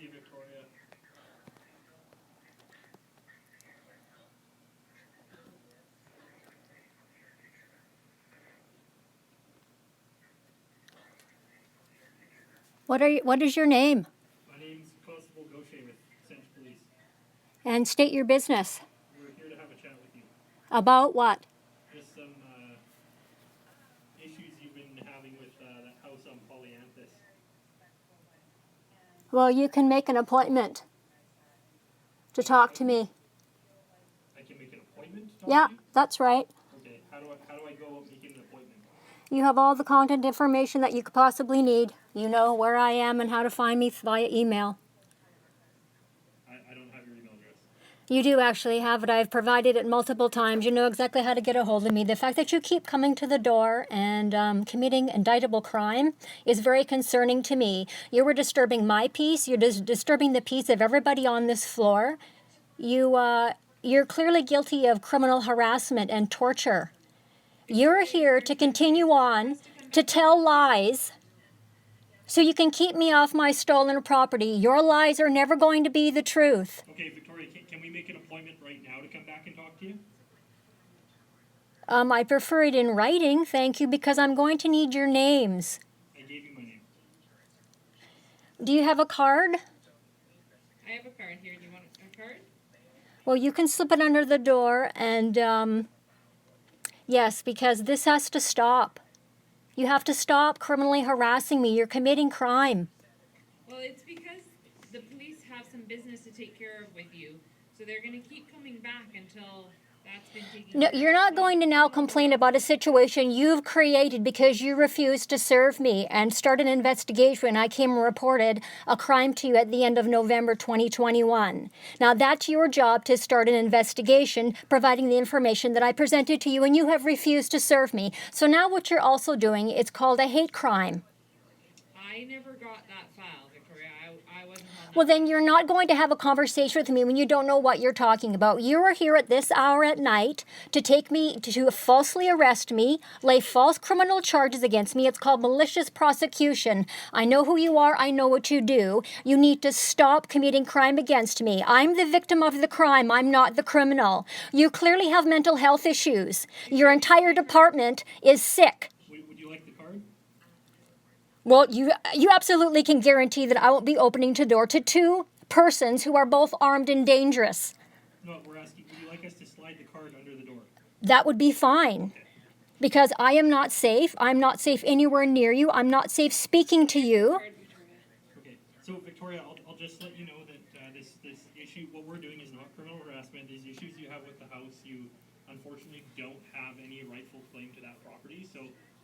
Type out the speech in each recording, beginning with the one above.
you, Victoria. What is your name? My name's Constable Gaucher with Central Police. And state your business. We're here to have a chat with you. About what? Just some issues you've been having with that house on Polyanthus. Well, you can make an appointment to talk to me. I can make an appointment to talk Yeah, to you? that's right. Okay, how do I go about making an appointment? You have all the contact information that you could possibly need. You know where I am and how to find me via email. I don't have your email address. You do actually have it. I've provided it multiple times. You know exactly how to get a hold of me. The fact that you keep coming to the door and committing indictable crime is very concerning to me. You were disturbing my peace. You're disturbing the peace of everybody on this floor. You're clearly guilty of criminal harassment and torture. You're here to continue on to tell lies so you can keep me off my stolen property. Your lies are never going to be the truth. Okay, Victoria, can we make an appointment right now to come back and talk to you? I prefer it in writing, thank you, because I'm going to need your names. I gave you my name. Do you have a card? I have a card here. Do you want a card? Well, you can slip it under the door and, yes, because this has to stop. You have to stop criminally harassing me. You're committing crime. Well, it's because the police have some business to take care of with you. So they're going to keep coming back until that's been taken No, care you're not going to now complain about a situation you've created because you refused to serve me and start an investigation. I came and reported a crime to you at the end of November 2021. Now, that's your job to start an investigation, providing the information that I presented to you, and you have refused to serve me. So now what you're also doing, it's called a hate crime. I never got that file, Victoria. I wasn't on that. Well, then you're not going to have a conversation with me when you don't know what you're talking about. You are here at this hour at night to take me, to falsely arrest me, lay false criminal charges against me. It's called malicious prosecution. I know who you are. I know what you do. You need to stop committing crime against me. I'm the victim of the crime. I'm not the criminal. You clearly have mental health issues. Your entire department is sick. Would you like the card? Well, you absolutely can guarantee that I won't be opening the door to two persons who are both armed and dangerous. No, we're asking, would you like us to slide the card under the door? That would be fine. Because I am not safe. I'm not safe anywhere near you. I'm not safe speaking to you. Okay, so Victoria, I'll just let you know that this issue, what we're doing is not criminal harassment. These issues you have with the house, you unfortunately don't have any rightful claim to that property. So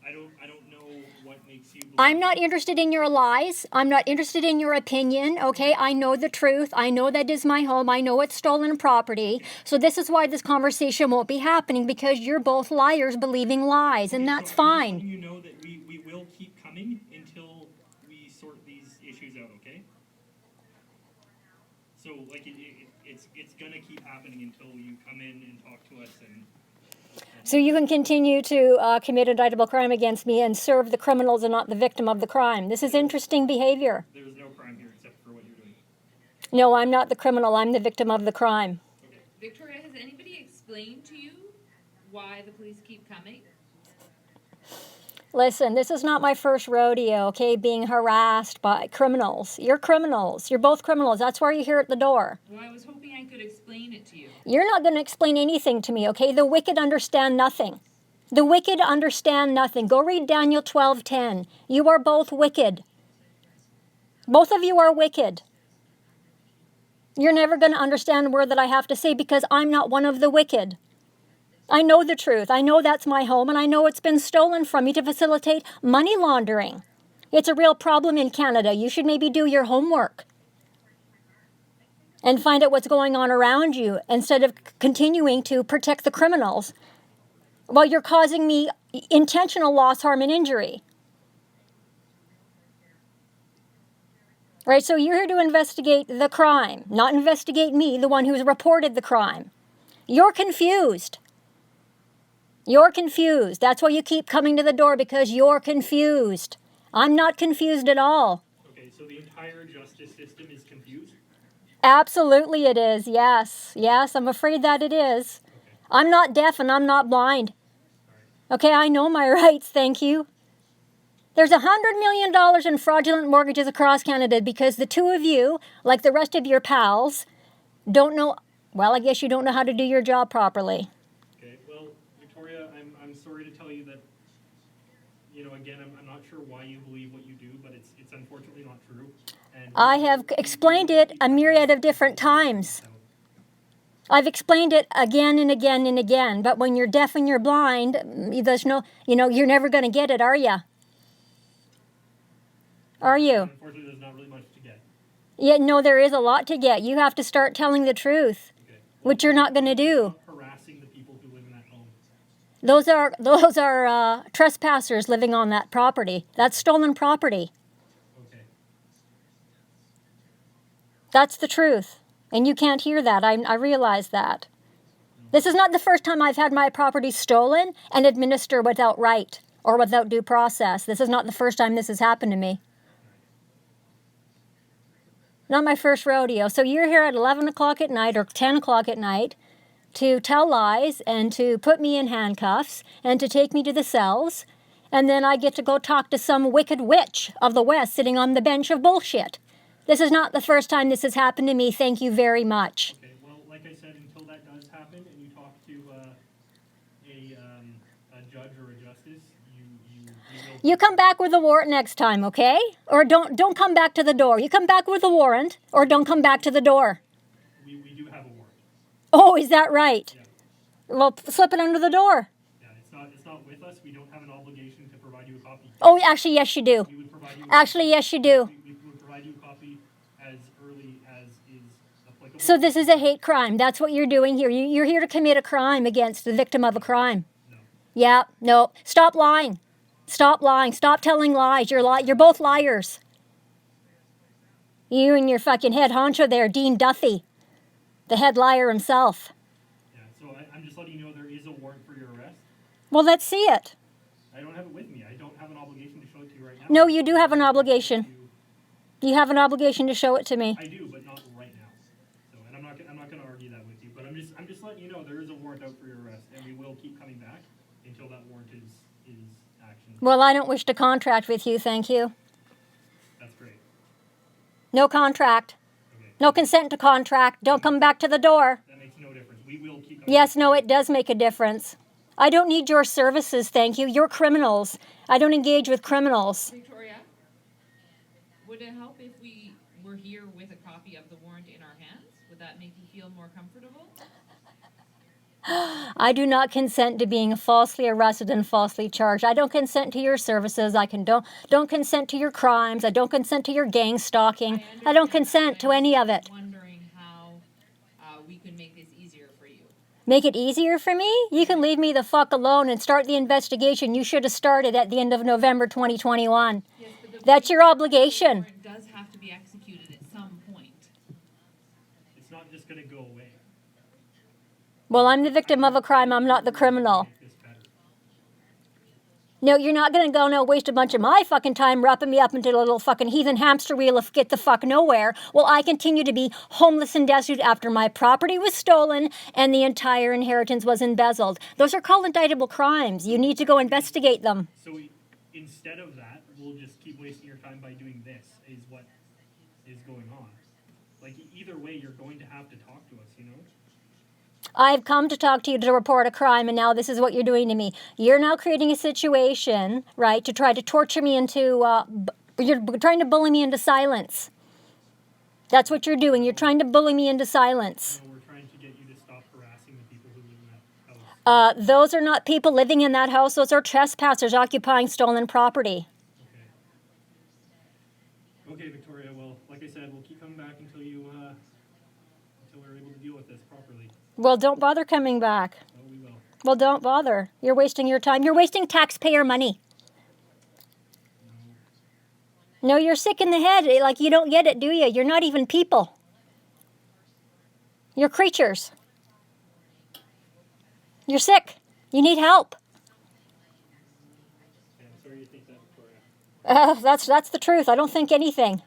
I don't know what makes you believe. I'm not interested in your lies. I'm not interested in your opinion, okay? I know the truth. I know that is my home. I know it's stolen property. So this is why this conversation won't be happening, because you're both liars believing lies, and that's So I'm just fine. letting you know that we will keep coming until we sort these issues out, okay? So, like, it's gonna keep happening until you come in and talk to us and So you can continue to commit indictable crime against me and serve the criminals and not the victim of the crime. This is interesting behavior. there's no crime here except for what you're doing. No, I'm not the criminal. I'm the victim of the crime. Okay. Victoria, has anybody explained to you why the police keep coming? Listen, this is not my first rodeo, okay, being harassed by criminals. You're criminals. You're both criminals. That's why you're here at the door. Well, I was hoping I could explain it to you. You're not going to explain anything to me, okay? The wicked understand nothing. The wicked understand nothing. Go read Daniel 12:10. You are both wicked. Both of you are wicked. You're never going to understand a word that I have to say because I'm not one of the wicked. I know the truth. I know that's my home, and I know it's been stolen from me to facilitate money laundering. It's a real problem in Canada. You should maybe do your homework and find out what's going on around you instead of continuing to protect the criminals while you're causing me intentional loss, harm, and injury. Right, so you're here to investigate the crime, not investigate me, the one who's reported the crime. You're confused. You're confused. That's why you keep coming to the door, because you're confused. I'm not confused at all. Okay, so the entire justice system is confused. Absolutely it is. Yes. Yes, I'm afraid that it is. Okay. I'm not deaf and I'm not blind. Okay, I know my rights, thank you. There's $100 million in fraudulent mortgages across Canada because the two of you, like the rest of your pals, don't know, well, I guess you don't know how to do your job properly. Okay, well, Victoria, I'm sorry to tell you that, again, I'm not sure why you believe what you do, but it's unfortunately not true. And I have explained it a myriad of different times. I've explained it again and again and again, but when you're deaf and you're blind, there's no, you're never going to get it, are you? Are you? Unfortunately, there's not really much to get. Yeah, no, there is a lot to get. You have to start telling the truth, Okay. which you're not going to do. Stop harassing the people who live in that home. Those are trespassers living on that property. That's stolen property. Okay. That's the truth. And you can't hear that. I realize that. This is not the first time I've had my property stolen and administered without right or without due process. This is not the first time this has happened to me. Not my first rodeo. So you're here at 11 o'clock at night or 10 o'clock at night to tell lies and to put me in handcuffs and to take me to the cells. And then I get to go talk to some wicked witch of the West sitting on the bench of bullshit. This is not the first time this has happened to me. Thank you very much. Okay, well, like I said, until that does happen and you talk to a judge or a justice, you will... You come back with a warrant next time, okay? Or don't come back to the door. You come back with a warrant or don't come back to the door. We do have a warrant. Oh, is that right? Yeah. Well, slip it under the door. Yeah, it's not with us. We don't have an obligation to provide you a copy. Oh, actually, yes, you do. We would provide you Actually, yes, you do. we would provide you a copy as early as is applicable. So this is a hate crime. That's what you're doing here. You're here to commit a crime against the victim of a crime. No. Yeah, no. Stop lying. Stop lying. Stop telling lies. You're both liars. You and your fucking head honcho there, Dean Duffy, the head liar himself. Yeah, so I'm just letting you know there is a warrant for your arrest. Well, let's see it. I don't have it with me. I don't have an obligation to show it to you right now. No, you do have an obligation. You have an obligation to show it to me. I do, but not right now. So, and I'm not going to argue that with you. But I'm just letting you know there is a warrant out for your arrest, and we will keep coming back until that warrant is actioned. Well, I don't wish to contract with you, thank you. That's great. No contract. Okay. No consent to contract. Don't come back to the door. That makes no difference. We will keep coming Yes, back. no, it does make a difference. I don't need your services, thank you. You're criminals. I don't engage with criminals. Victoria, would it help if we were here with a copy of the warrant in our hands? Would that make you feel more comfortable? I do not consent to being falsely arrested and falsely charged. I don't consent to your services. I don't consent to your crimes. I don't consent to your gang stalking. I don't consent to any of it. Wondering how we could make this easier for you. Make it easier for me? You can leave me the fuck alone and start the investigation you should have started at the end of November 2021. Yes, but the That's your obligation. warrant does have to be executed at some point. It's not just going to go away. Well, I'm the victim of a crime. I'm not the criminal. Make this better. No, you're not going to go waste a bunch of my fucking time wrapping me up into a little fucking heathen hamster wheel of get the fuck nowhere while I continue to be homeless and destitute after my property was stolen and the entire inheritance was embezzled. Those are called indictable crimes. You need to go investigate them. So instead of that, we'll just keep wasting your time by doing this, is what is going on. Like, either way, you're going to have to talk to us, you know? I've come to talk to you to report a crime, and now this is what you're doing to me. You're now creating a situation, right, to try to torture me into, you're trying to bully me into silence. That's what you're doing. You're trying to bully me into silence. So we're trying to get you to stop harassing the people who live in that house. Those are not people living in that house. Those are trespassers occupying stolen property. Okay. Okay, Victoria. Well, like I said, we'll keep coming back until we're able to deal with this properly. Well, don't bother coming back. Oh, we will. Well, don't bother. You're wasting your time. You're wasting taxpayer money. No, you're sick in the head. Like, you don't get it, do you? You're not even people. You're creatures. You're sick. You need help. Okay, I'm sorry you think that, Victoria. That's the truth. I don't think anything.